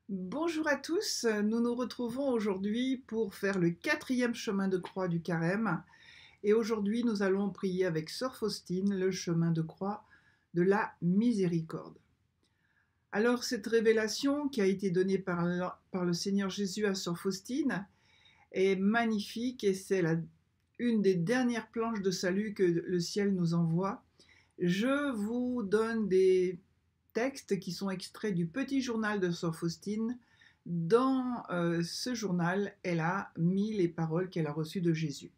Bonjour à tous, nous nous retrouvons aujourd'hui pour faire le quatrième chemin de croix du Carême. Et aujourd'hui, nous allons prier avec Sœur Faustine le chemin de croix de la miséricorde. Alors, cette révélation qui a été donnée par le Seigneur Jésus à Sœur Faustine est magnifique et c'est une des dernières planches de salut que le ciel nous envoie. Je vous donne des textes qui sont extraits du petit journal de Sœur Faustine. Dans ce journal, elle a mis les paroles qu'elle a reçues de Jésus.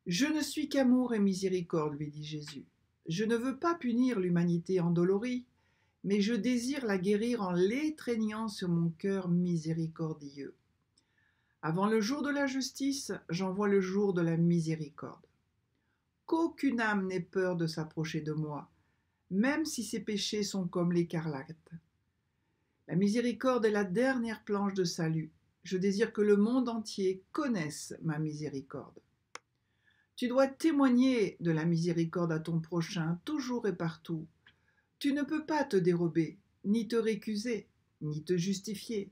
Je ne suis qu'amour et miséricorde, lui dit Jésus. Je ne veux pas punir l'humanité endolorie, mais je désire la guérir en l'étreignant sur mon cœur miséricordieux. Avant le jour de la justice, j'envoie le jour de la miséricorde. Qu'aucune âme n'ait peur de s'approcher de moi, même si ses péchés sont comme l'écarlate. La miséricorde est la dernière planche de salut. Je désire que le monde entier connaisse ma miséricorde. Tu dois témoigner de la miséricorde à ton prochain, toujours et partout. Tu ne peux pas te dérober, ni te récuser, ni te justifier.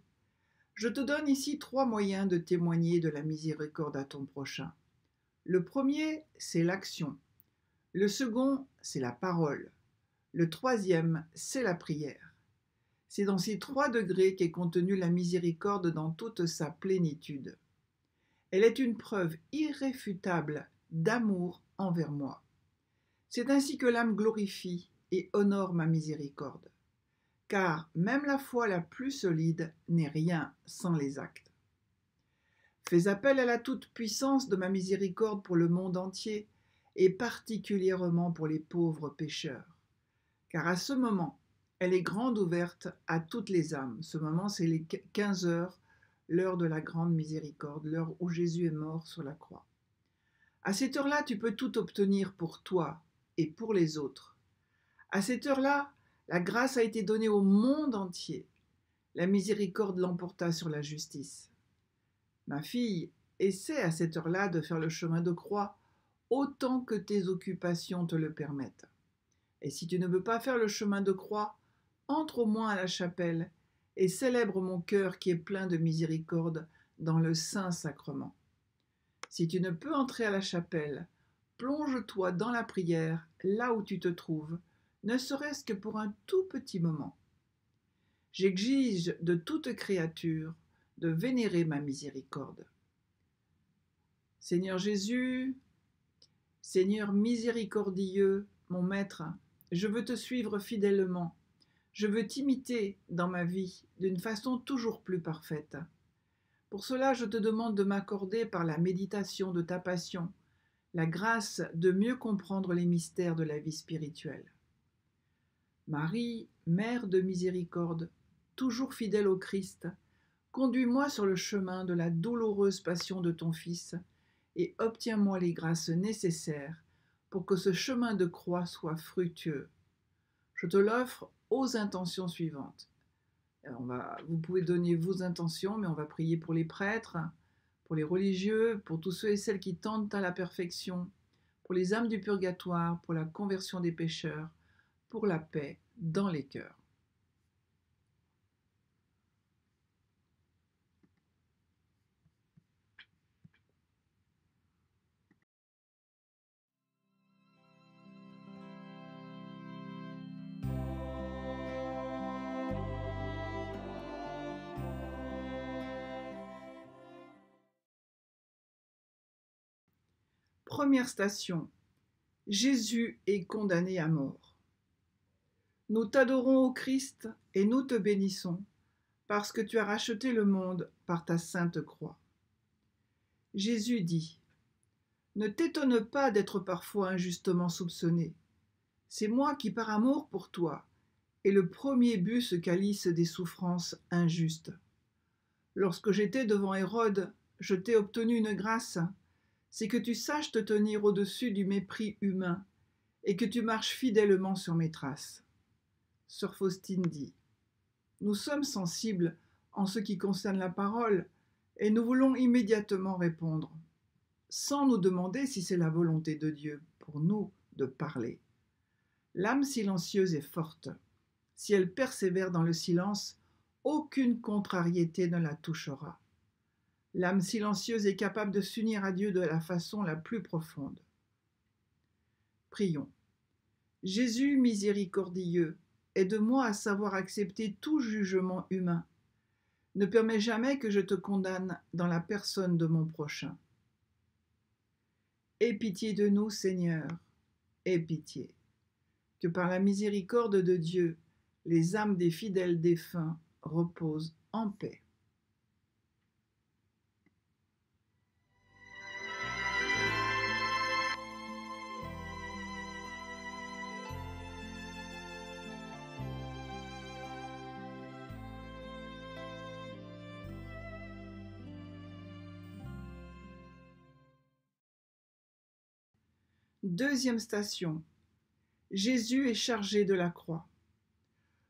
Je te donne ici 3 moyens de témoigner de la miséricorde à ton prochain. Le premier, c'est l'action. Le second, c'est la parole. Le troisième, c'est la prière. C'est dans ces 3 degrés qu'est contenue la miséricorde dans toute sa plénitude. Elle est une preuve irréfutable d'amour envers moi. C'est ainsi que l'âme glorifie et honore ma miséricorde. Car même la foi la plus solide n'est rien sans les actes. Fais appel à la toute-puissance de ma miséricorde pour le monde entier et particulièrement pour les pauvres pécheurs. Car à ce moment, elle est grande ouverte à toutes les âmes. Ce moment, c'est les 15 heures, l'heure de la grande miséricorde, l'heure où Jésus est mort sur la croix. À cette heure-là, tu peux tout obtenir pour toi et pour les autres. À cette heure-là, la grâce a été donnée au monde entier. La miséricorde l'emporta sur la justice. Ma fille, essaie à cette heure-là de faire le chemin de croix autant que tes occupations te le permettent. Et si tu ne veux pas faire le chemin de croix, entre au moins à la chapelle et célèbre mon cœur qui est plein de miséricorde dans le Saint-Sacrement. Si tu ne peux entrer à la chapelle, plonge-toi dans la prière là où tu te trouves, ne serait-ce que pour un tout petit moment. J'exige de toute créature de vénérer ma miséricorde. Seigneur Jésus, Seigneur miséricordieux, mon Maître, je veux te suivre fidèlement. Je veux t'imiter dans ma vie d'une façon toujours plus parfaite. Pour cela, je te demande de m'accorder par la méditation de ta passion la grâce de mieux comprendre les mystères de la vie spirituelle. Marie, Mère de miséricorde, toujours fidèle au Christ, conduis-moi sur le chemin de la douloureuse passion de ton Fils et obtiens-moi les grâces nécessaires pour que ce chemin de croix soit fructueux. Je te l'offre aux intentions suivantes. Vous pouvez donner vos intentions, mais on va prier pour les prêtres, pour les religieux, pour tous ceux et celles qui tendent à la perfection, pour les âmes du purgatoire, pour la conversion des pécheurs, pour la paix dans les cœurs. Première station, Jésus est condamné à mort. Nous t'adorons ô Christ et nous te bénissons, parce que tu as racheté le monde par ta sainte croix. Jésus dit, ne t'étonne pas d'être parfois injustement soupçonné. C'est moi qui, par amour pour toi, ai le premier bu ce calice des souffrances injustes. Lorsque j'étais devant Hérode, je t'ai obtenu une grâce, c'est que tu saches te tenir au-dessus du mépris humain et que tu marches fidèlement sur mes traces. Sœur Faustine dit, nous sommes sensibles en ce qui concerne la parole et nous voulons immédiatement répondre, sans nous demander si c'est la volonté de Dieu pour nous de parler. L'âme silencieuse est forte. Si elle persévère dans le silence, Aucune contrariété ne la touchera. L'âme silencieuse est capable de s'unir à Dieu de la façon la plus profonde. Prions. Jésus miséricordieux, aide-moi à savoir accepter tout jugement humain. Ne permets jamais que je te condamne dans la personne de mon prochain. Aie pitié de nous, Seigneur, aie pitié. Que par la miséricorde de Dieu, les âmes des fidèles défunts reposent en paix. Deuxième station. Jésus est chargé de la croix.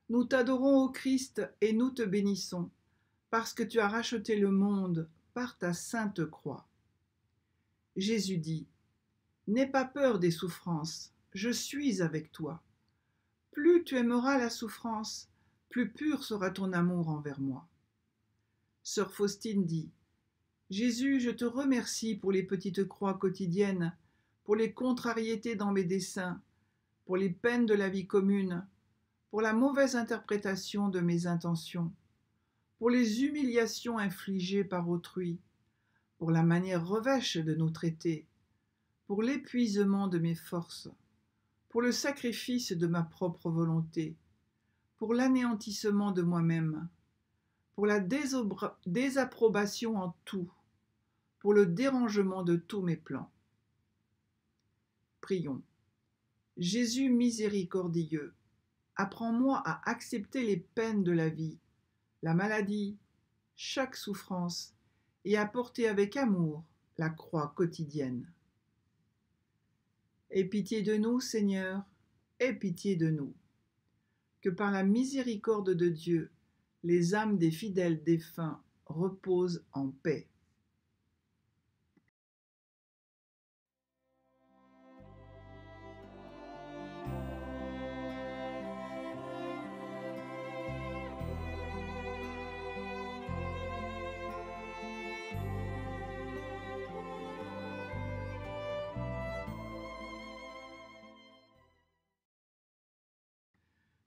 Nous t'adorons, ô Christ, et nous te bénissons, parce que tu as racheté le monde par ta sainte croix. Jésus dit, « N'aie pas peur des souffrances, je suis avec toi. Plus tu aimeras la souffrance, plus pur sera ton amour envers moi. » Sœur Faustine dit, « Jésus, je te remercie pour les petites croix quotidiennes, pour les contrariétés dans mes desseins, pour les peines de la vie commune, pour la mauvaise interprétation de mes intentions, pour les humiliations infligées par autrui, pour la manière revêche de nous traiter, pour l'épuisement de mes forces, pour le sacrifice de ma propre volonté, pour l'anéantissement de moi-même, pour la désapprobation en tout, pour le dérangement de tous mes plans. » Prions. Jésus miséricordieux, apprends-moi à accepter les peines de la vie, la maladie, chaque souffrance, et à porter avec amour la croix quotidienne. Aie pitié de nous, Seigneur, aie pitié de nous. Que par la miséricorde de Dieu, les âmes des fidèles défunts reposent en paix.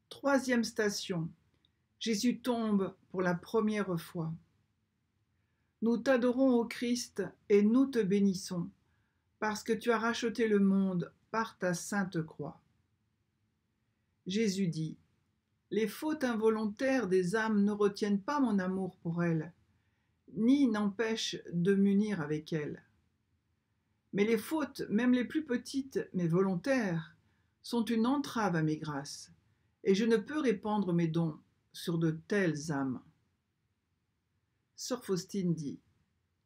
Troisième station. Jésus tombe pour la première fois. Nous t'adorons, ô Christ, et nous te bénissons, parce que tu as racheté le monde par ta sainte croix. Jésus dit, « Les fautes involontaires des âmes ne retiennent pas mon amour pour elles, ni n'empêchent de m'unir avec elles. Mais les fautes, même les plus petites, mais volontaires, sont une entrave à mes grâces, et je ne peux répandre mes dons sur de telles âmes. » Sœur Faustine dit,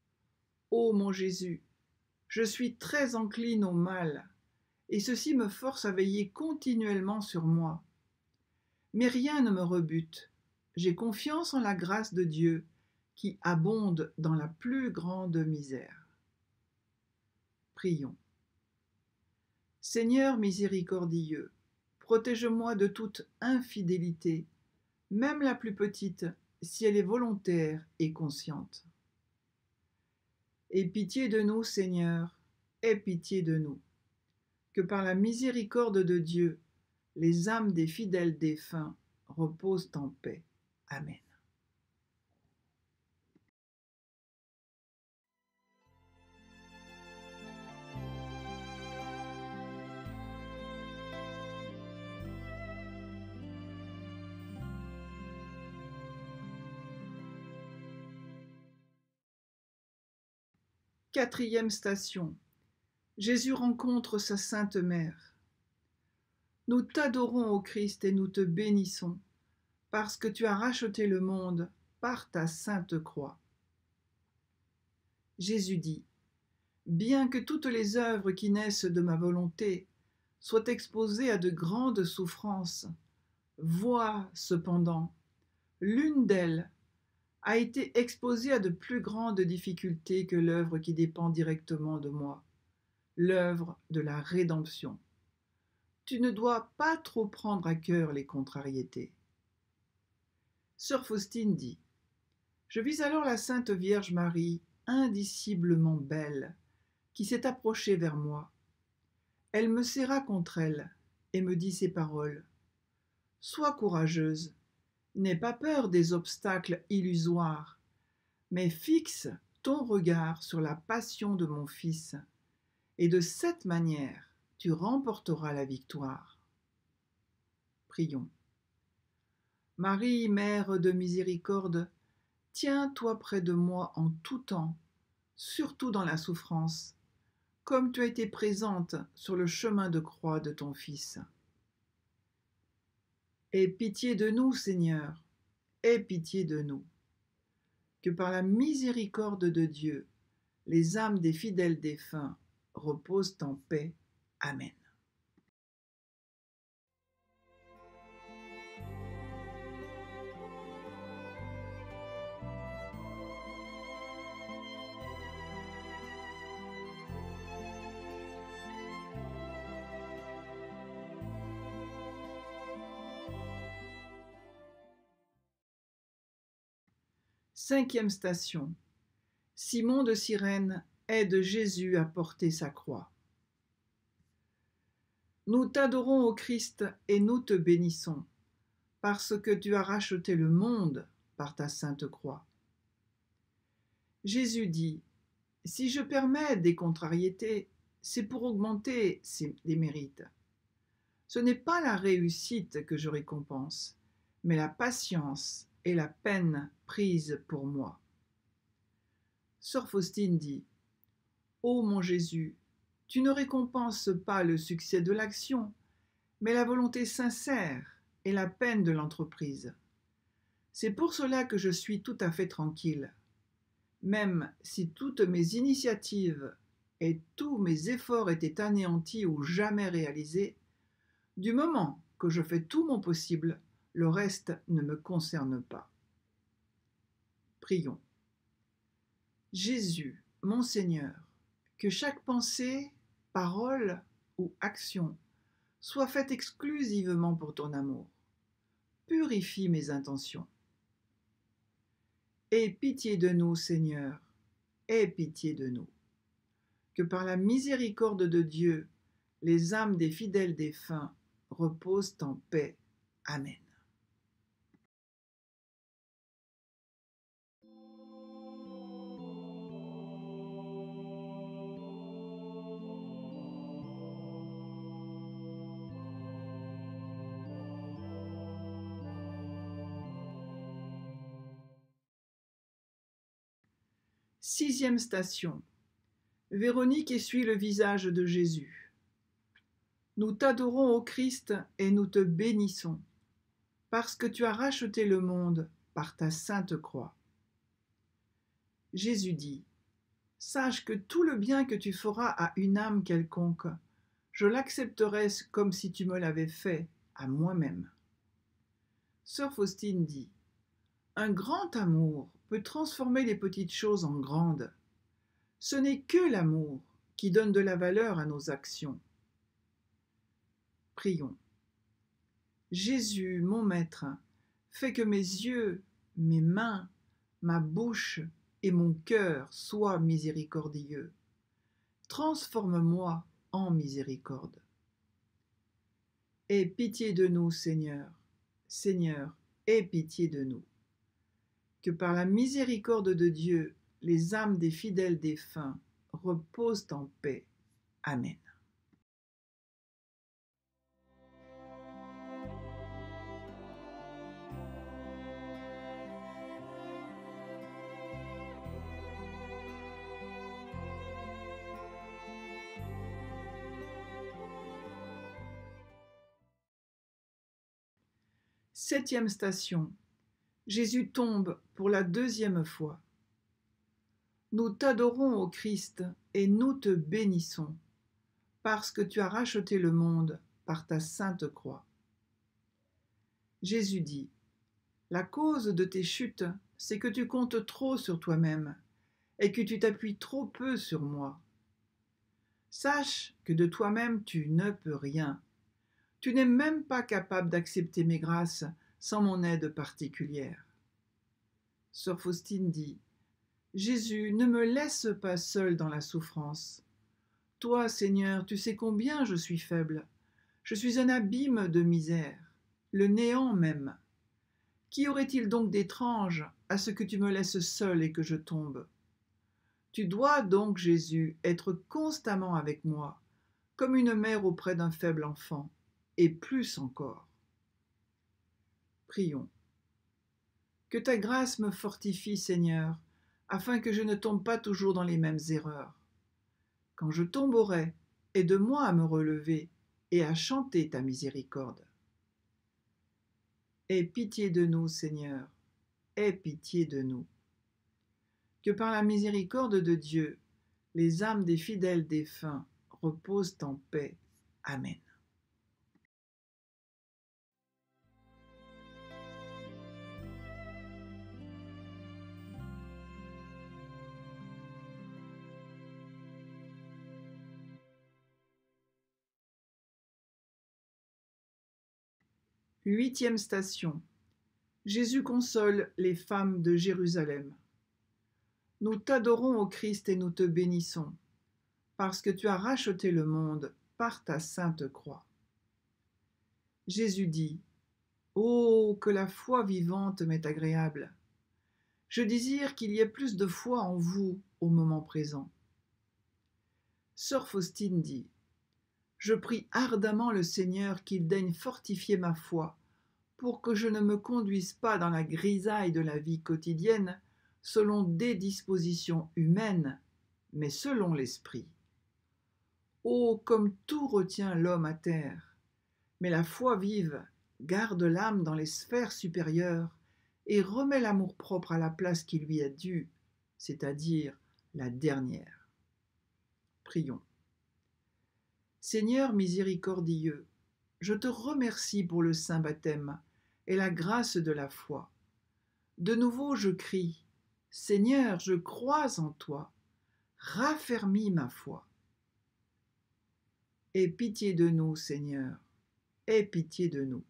« Ô mon Jésus, je suis très encline au mal, et ceci me force à veiller continuellement sur moi. Mais rien ne me rebute, j'ai confiance en la grâce de Dieu qui abonde dans la plus grande misère. » Prions. Seigneur miséricordieux, protège-moi de toute infidélité, même la plus petite, si elle est volontaire et consciente. Aie pitié de nous, Seigneur, aie pitié de nous. Que par la miséricorde de Dieu, les âmes des fidèles défunts reposent en paix. Amen. Quatrième station. Jésus rencontre sa Sainte Mère. Nous t'adorons, ô Christ, et nous te bénissons, parce que tu as racheté le monde par ta sainte croix. Jésus dit, « Bien que toutes les œuvres qui naissent de ma volonté soient exposées à de grandes souffrances, vois cependant, l'une d'elles a été exposée à de plus grandes difficultés que l'œuvre qui dépend directement de moi, l'œuvre de la rédemption. Tu ne dois pas trop prendre à cœur les contrariétés. » Sœur Faustine dit: Je vis alors la Sainte Vierge Marie, indiciblement belle, qui s'est approchée vers moi. Elle me serra contre elle et me dit ces paroles: Sois courageuse, n'aie pas peur des obstacles illusoires, mais fixe ton regard sur la passion de mon Fils, et de cette manière tu remporteras la victoire. Prions. Marie, Mère de miséricorde, tiens-toi près de moi en tout temps, surtout dans la souffrance, comme tu as été présente sur le chemin de croix de ton Fils. Aie pitié de nous, Seigneur, aie pitié de nous. Que par la miséricorde de Dieu, les âmes des fidèles défunts reposent en paix. Amen. Cinquième station. Simon de Cyrène aide Jésus à porter sa croix. Nous t'adorons, ô Christ, et nous te bénissons, parce que tu as racheté le monde par ta sainte croix. Jésus dit: Si je permets des contrariétés, c'est pour augmenter des mérites. Ce n'est pas la réussite que je récompense, mais la patience et la peine prise pour moi. Sœur Faustine dit: Ô mon Jésus, tu ne récompenses pas le succès de l'action, mais la volonté sincère et la peine de l'entreprise. C'est pour cela que je suis tout à fait tranquille. Même si toutes mes initiatives et tous mes efforts étaient anéantis ou jamais réalisés, du moment que je fais tout mon possible, le reste ne me concerne pas. Prions. Jésus, mon Seigneur, que chaque pensée, parole ou action soit faite exclusivement pour ton amour. Purifie mes intentions. Aie pitié de nous, Seigneur, aie pitié de nous. Que par la miséricorde de Dieu, les âmes des fidèles défunts reposent en paix. Amen. Sixième station. Véronique essuie le visage de Jésus. Nous t'adorons, ô Christ, et nous te bénissons, parce que tu as racheté le monde par ta sainte croix. Jésus dit: Sache que tout le bien que tu feras à une âme quelconque, je l'accepterai comme si tu me l'avais fait à moi-même. Sœur Faustine dit: Un grand amour peut transformer les petites choses en grandes. Ce n'est que l'amour qui donne de la valeur à nos actions. Prions. Jésus, mon Maître, fais que mes yeux, mes mains, ma bouche et mon cœur soient miséricordieux. Transforme-moi en miséricorde. Aie pitié de nous, Seigneur. Seigneur, aie pitié de nous. Que par la miséricorde de Dieu, les âmes des fidèles défunts reposent en paix. Amen. Septième station. Jésus tombe pour la deuxième fois. Nous t'adorons, ô Christ, et nous te bénissons, parce que tu as racheté le monde par ta sainte croix. Jésus dit: La cause de tes chutes, c'est que tu comptes trop sur toi-même et que tu t'appuies trop peu sur moi. Sache que de toi-même tu ne peux rien. Tu n'es même pas capable d'accepter mes grâces sans mon aide particulière. Sœur Faustine dit: Jésus, ne me laisse pas seul dans la souffrance. Toi, Seigneur, tu sais combien je suis faible. Je suis un abîme de misère, le néant même. Qu'y aurait-il donc d'étrange à ce que tu me laisses seul et que je tombe? Tu dois donc, Jésus, être constamment avec moi, comme une mère auprès d'un faible enfant, et plus encore. Prions. Que ta grâce me fortifie, Seigneur, afin que je ne tombe pas toujours dans les mêmes erreurs. Quand je tomberai, aide-moi à me relever et à chanter ta miséricorde. Aie pitié de nous, Seigneur, aie pitié de nous. Que par la miséricorde de Dieu, les âmes des fidèles défunts reposent en paix. Amen. Huitième station. Jésus console les femmes de Jérusalem. Nous t'adorons, ô Christ, et nous te bénissons, parce que tu as racheté le monde par ta sainte croix. Jésus dit: Oh, que la foi vivante m'est agréable! Je désire qu'il y ait plus de foi en vous au moment présent. Sœur Faustine dit: Je prie ardemment le Seigneur qu'il daigne fortifier ma foi, pour que je ne me conduise pas dans la grisaille de la vie quotidienne selon des dispositions humaines, mais selon l'esprit. Oh, comme tout retient l'homme à terre! Mais la foi vive garde l'âme dans les sphères supérieures et remet l'amour-propre à la place qui lui est due, c'est-à-dire la dernière. Prions. Seigneur miséricordieux, je te remercie pour le saint baptême et la grâce de la foi. De nouveau je crie: Seigneur, je crois en toi, raffermis ma foi. Aie pitié de nous, Seigneur, aie pitié de nous.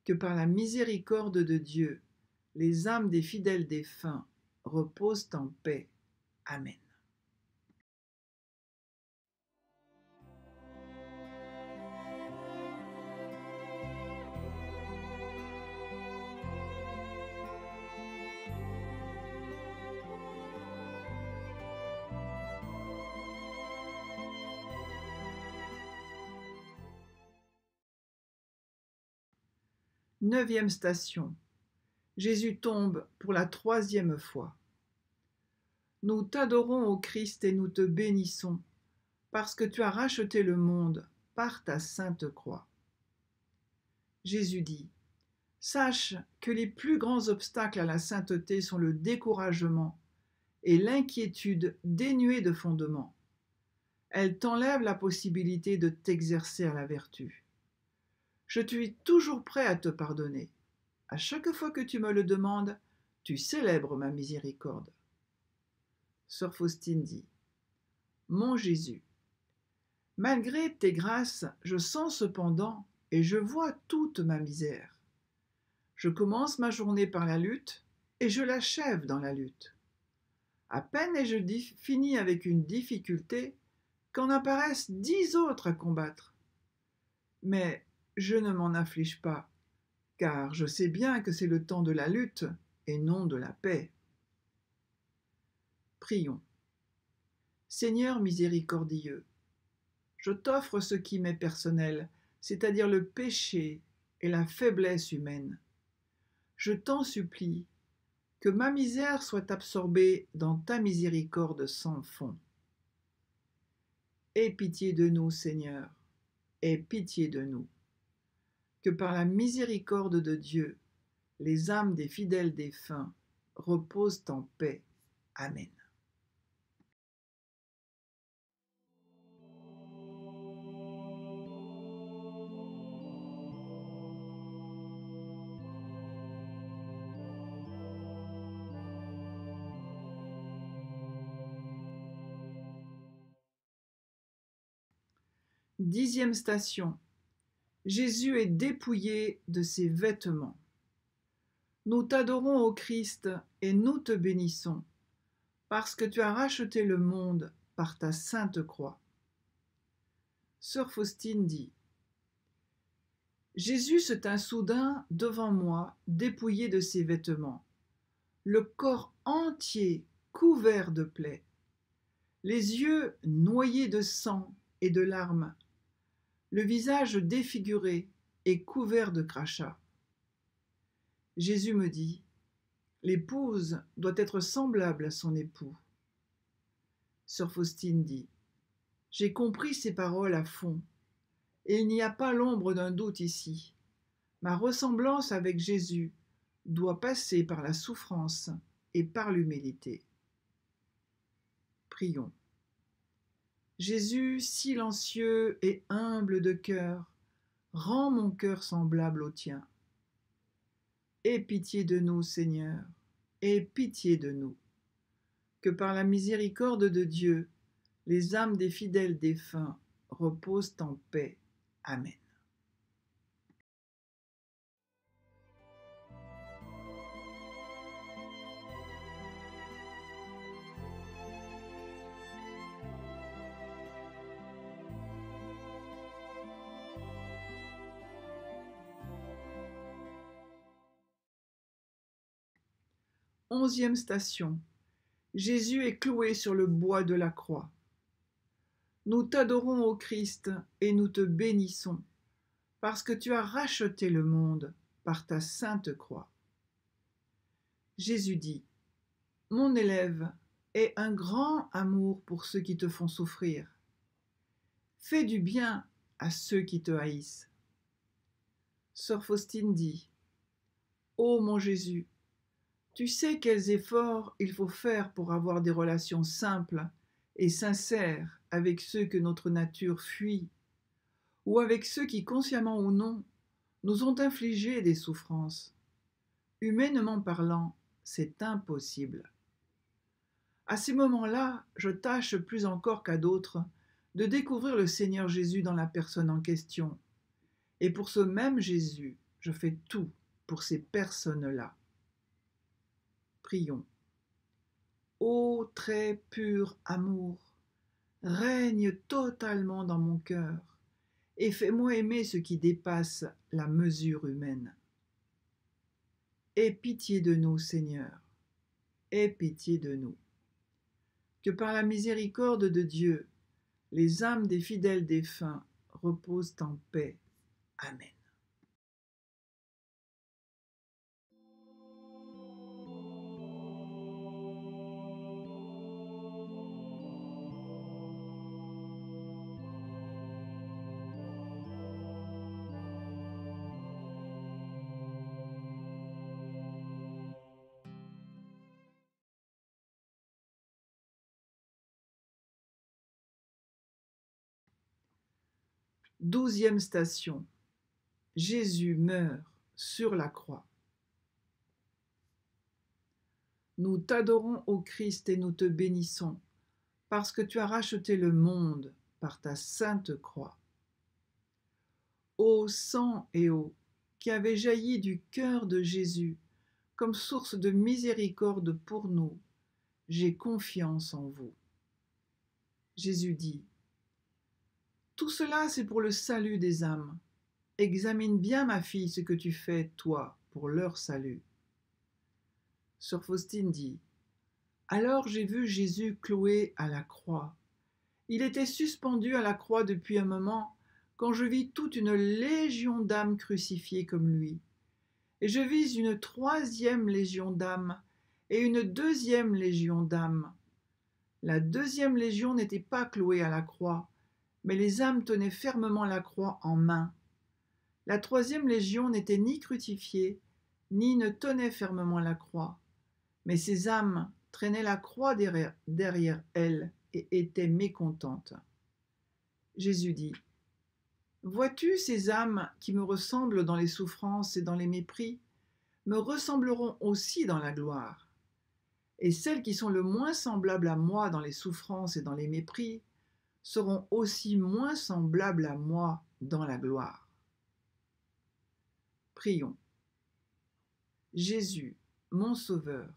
Que par la miséricorde de Dieu, les âmes des fidèles défunts reposent en paix. Amen. Neuvième station. Jésus tombe pour la troisième fois. Nous t'adorons, ô Christ, et nous te bénissons, parce que tu as racheté le monde par ta sainte croix. Jésus dit: Sache que les plus grands obstacles à la sainteté sont le découragement et l'inquiétude dénuée de fondement. Elles t'enlèvent la possibilité de t'exercer à la vertu. Je suis toujours prêt à te pardonner. À chaque fois que tu me le demandes, tu célèbres ma miséricorde. Sœur Faustine dit: Mon Jésus, malgré tes grâces, je sens cependant et je vois toute ma misère. Je commence ma journée par la lutte et je l'achève dans la lutte. À peine ai-je fini avec une difficulté qu'en apparaissent 10 autres à combattre. Mais je ne m'en afflige pas, car je sais bien que c'est le temps de la lutte et non de la paix. Prions. Seigneur miséricordieux, je t'offre ce qui m'est personnel, c'est-à-dire le péché et la faiblesse humaine. Je t'en supplie, que ma misère soit absorbée dans ta miséricorde sans fond. Aie pitié de nous, Seigneur, aie pitié de nous. Que par la miséricorde de Dieu, les âmes des fidèles défunts reposent en paix. Amen. Dixième station. Jésus est dépouillé de ses vêtements. Nous t'adorons, ô Christ, et nous te bénissons, parce que tu as racheté le monde par ta sainte croix. Sœur Faustine dit: Jésus se tint soudain devant moi, dépouillé de ses vêtements, le corps entier couvert de plaies, les yeux noyés de sang et de larmes, le visage défiguré et couvert de crachats. Jésus me dit: l'épouse doit être semblable à son époux. Sœur Faustine dit: j'ai compris ces paroles à fond, et il n'y a pas l'ombre d'un doute ici. Ma ressemblance avec Jésus doit passer par la souffrance et par l'humilité. Prions. Jésus, silencieux et humble de cœur, rends mon cœur semblable au tien. Aie pitié de nous, Seigneur, aie pitié de nous. Que par la miséricorde de Dieu, les âmes des fidèles défunts reposent en paix. Amen. Onzième station. Jésus est cloué sur le bois de la croix. Nous t'adorons, ô Christ, et nous te bénissons, parce que tu as racheté le monde par ta sainte croix. Jésus dit: mon élève, aie un grand amour pour ceux qui te font souffrir. Fais du bien à ceux qui te haïssent. Sœur Faustine dit: ô mon Jésus, tu sais quels efforts il faut faire pour avoir des relations simples et sincères avec ceux que notre nature fuit, ou avec ceux qui, consciemment ou non, nous ont infligé des souffrances. Humainement parlant, c'est impossible. À ces moments-là, je tâche plus encore qu'à d'autres de découvrir le Seigneur Jésus dans la personne en question. Et pour ce même Jésus, je fais tout pour ces personnes-là. Prions. Ô très pur amour, règne totalement dans mon cœur et fais-moi aimer ce qui dépasse la mesure humaine. Aie pitié de nous, Seigneur, aie pitié de nous. Que par la miséricorde de Dieu, les âmes des fidèles défunts reposent en paix. Amen. Douzième station. Jésus meurt sur la croix. Nous t'adorons, ô Christ, et nous te bénissons, parce que tu as racheté le monde par ta sainte croix. Ô sang et eau qui avez jailli du cœur de Jésus comme source de miséricorde pour nous, j'ai confiance en vous. Jésus dit: tout cela, c'est pour le salut des âmes. Examine bien, ma fille, ce que tu fais, toi, pour leur salut. Sœur Faustine dit: alors j'ai vu Jésus cloué à la croix. Il était suspendu à la croix depuis un moment, quand je vis toute une légion d'âmes crucifiées comme lui. Et je vis une troisième légion d'âmes et une deuxième légion d'âmes. La deuxième légion n'était pas clouée à la croix, mais les âmes tenaient fermement la croix en main. La troisième légion n'était ni crucifiée, ni ne tenait fermement la croix, mais ces âmes traînaient la croix derrière elles et étaient mécontentes. Jésus dit: vois-tu ces âmes qui me ressemblent dans les souffrances et dans les mépris, me ressembleront aussi dans la gloire. Et celles qui sont le moins semblables à moi dans les souffrances et dans les mépris seront aussi moins semblables à moi dans la gloire. Prions. Jésus, mon Sauveur,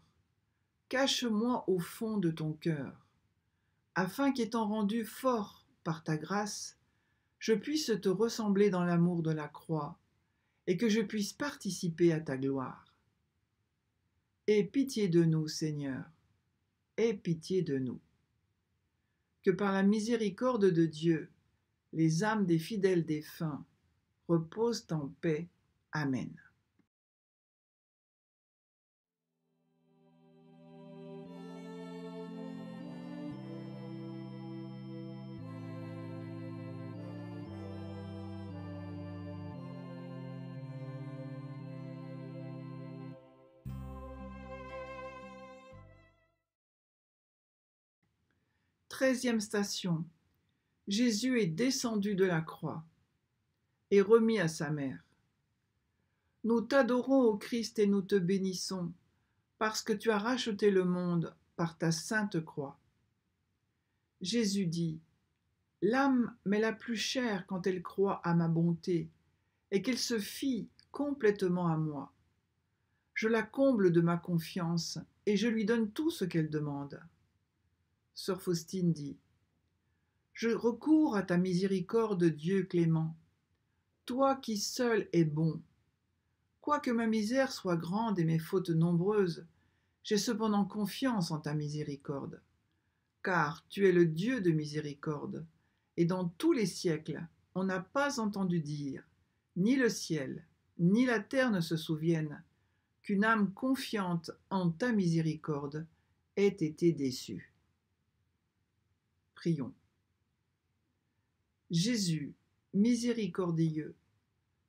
cache-moi au fond de ton cœur, afin qu'étant rendu fort par ta grâce, je puisse te ressembler dans l'amour de la croix, et que je puisse participer à ta gloire. Aie pitié de nous, Seigneur, aie pitié de nous. Que par la miséricorde de Dieu, les âmes des fidèles défunts reposent en paix. Amen. Treizième station. Jésus est descendu de la croix et remis à sa mère. Nous t'adorons, ô Christ, et nous te bénissons, parce que tu as racheté le monde par ta sainte croix. Jésus dit, « L'âme m'est la plus chère quand elle croit à ma bonté, et qu'elle se fie complètement à moi. Je la comble de ma confiance, et je lui donne tout ce qu'elle demande. » Sœur Faustine dit, « Je recours à ta miséricorde, Dieu clément, toi qui seul es bon. Quoique ma misère soit grande et mes fautes nombreuses, j'ai cependant confiance en ta miséricorde, car tu es le Dieu de miséricorde, et dans tous les siècles, on n'a pas entendu dire, ni le ciel, ni la terre ne se souviennent, qu'une âme confiante en ta miséricorde ait été déçue. » Prions. Jésus, miséricordieux,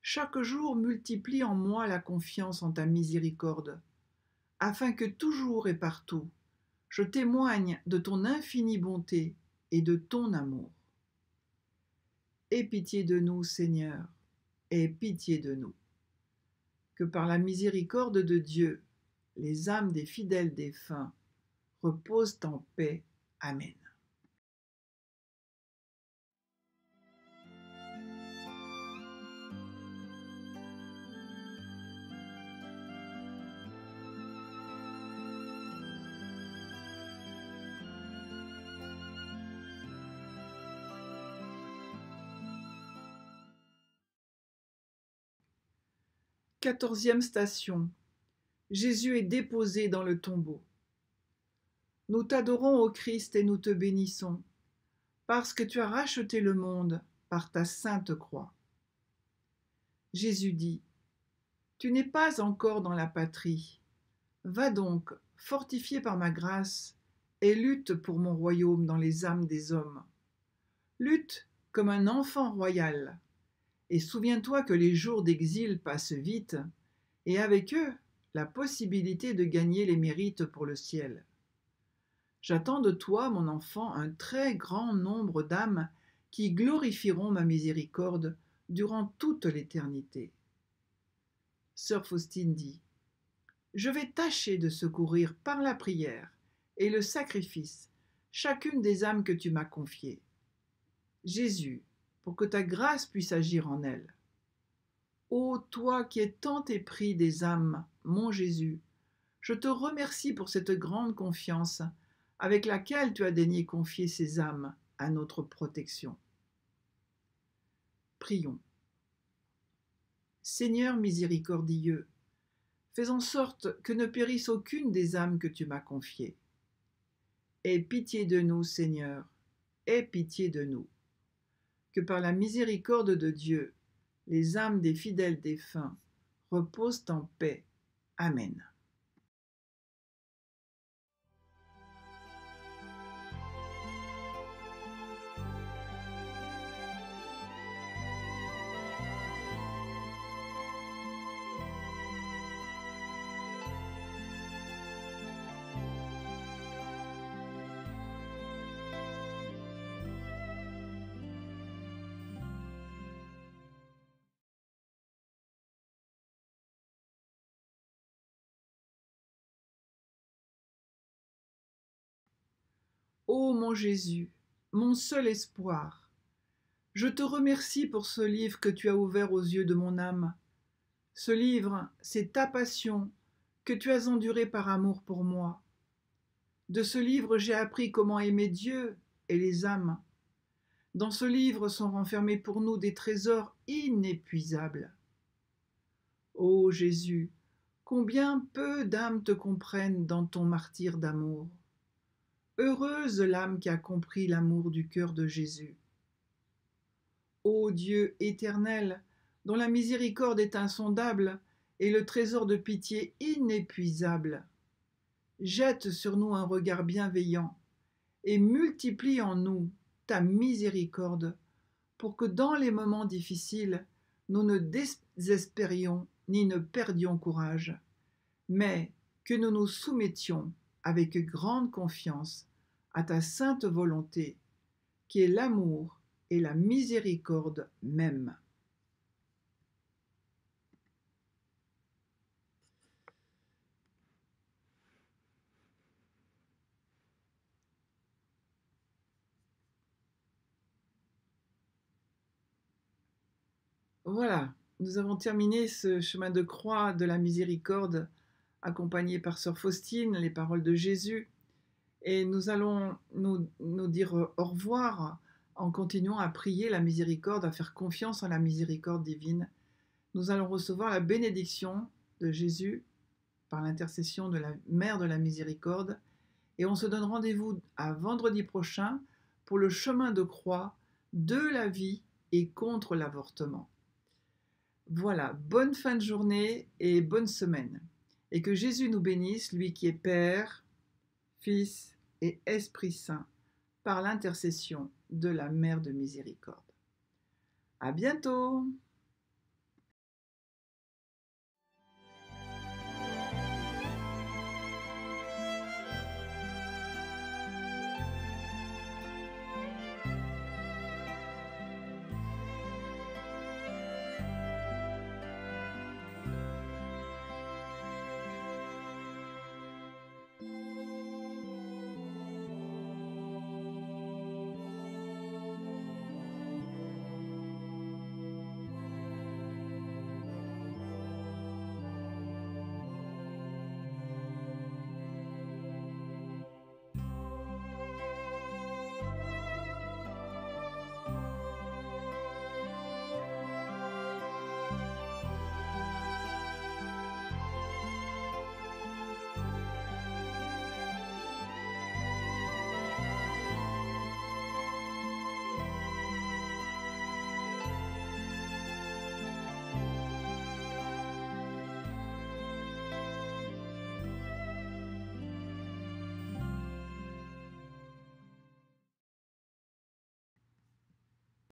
chaque jour multiplie en moi la confiance en ta miséricorde, afin que toujours et partout, je témoigne de ton infinie bonté et de ton amour. Aie pitié de nous, Seigneur, aie pitié de nous. Que par la miséricorde de Dieu, les âmes des fidèles défunts reposent en paix. Amen. Quatorzième station. Jésus est déposé dans le tombeau. Nous t'adorons, ô Christ, et nous te bénissons, parce que tu as racheté le monde par ta sainte croix. Jésus dit, « Tu n'es pas encore dans la patrie. Va donc, fortifié par ma grâce, et lutte pour mon royaume dans les âmes des hommes. Lutte comme un enfant royal, et souviens-toi que les jours d'exil passent vite, et avec eux, la possibilité de gagner les mérites pour le ciel. J'attends de toi, mon enfant, un très grand nombre d'âmes qui glorifieront ma miséricorde durant toute l'éternité. » Sœur Faustine dit, « Je vais tâcher de secourir par la prière et le sacrifice chacune des âmes que tu m'as confiées. Jésus, pour que ta grâce puisse agir en elles. Ô toi qui es tant épris des âmes, mon Jésus, je te remercie pour cette grande confiance avec laquelle tu as daigné confier ces âmes à notre protection. » Prions. Seigneur miséricordieux, fais en sorte que ne périsse aucune des âmes que tu m'as confiées. Aie pitié de nous, Seigneur, aie pitié de nous. Que par la miséricorde de Dieu, les âmes des fidèles défunts reposent en paix. Amen. Ô mon Jésus, mon seul espoir, je te remercie pour ce livre que tu as ouvert aux yeux de mon âme. Ce livre, c'est ta passion que tu as enduré par amour pour moi. De ce livre, j'ai appris comment aimer Dieu et les âmes. Dans ce livre sont renfermés pour nous des trésors inépuisables. Ô Jésus, combien peu d'âmes te comprennent dans ton martyre d'amour. Heureuse l'âme qui a compris l'amour du cœur de Jésus. Ô Dieu éternel, dont la miséricorde est insondable et le trésor de pitié inépuisable, jette sur nous un regard bienveillant et multiplie en nous ta miséricorde pour que dans les moments difficiles, nous ne désespérions ni ne perdions courage, mais que nous nous soumettions avec grande confiance à ta sainte volonté, qui est l'amour et la miséricorde même. Voilà, nous avons terminé ce chemin de croix de la miséricorde, accompagné par Sœur Faustine, les paroles de Jésus. Et nous allons nous dire au revoir en continuant à prier la miséricorde, à faire confiance en la miséricorde divine. Nous allons recevoir la bénédiction de Jésus par l'intercession de la Mère de la Miséricorde. Et on se donne rendez-vous à vendredi prochain pour le chemin de croix de la vie et contre l'avortement. Voilà, bonne fin de journée et bonne semaine. Et que Jésus nous bénisse, lui qui est Père, Fils et Esprit Saint, par l'intercession de la Mère de Miséricorde. À bientôt!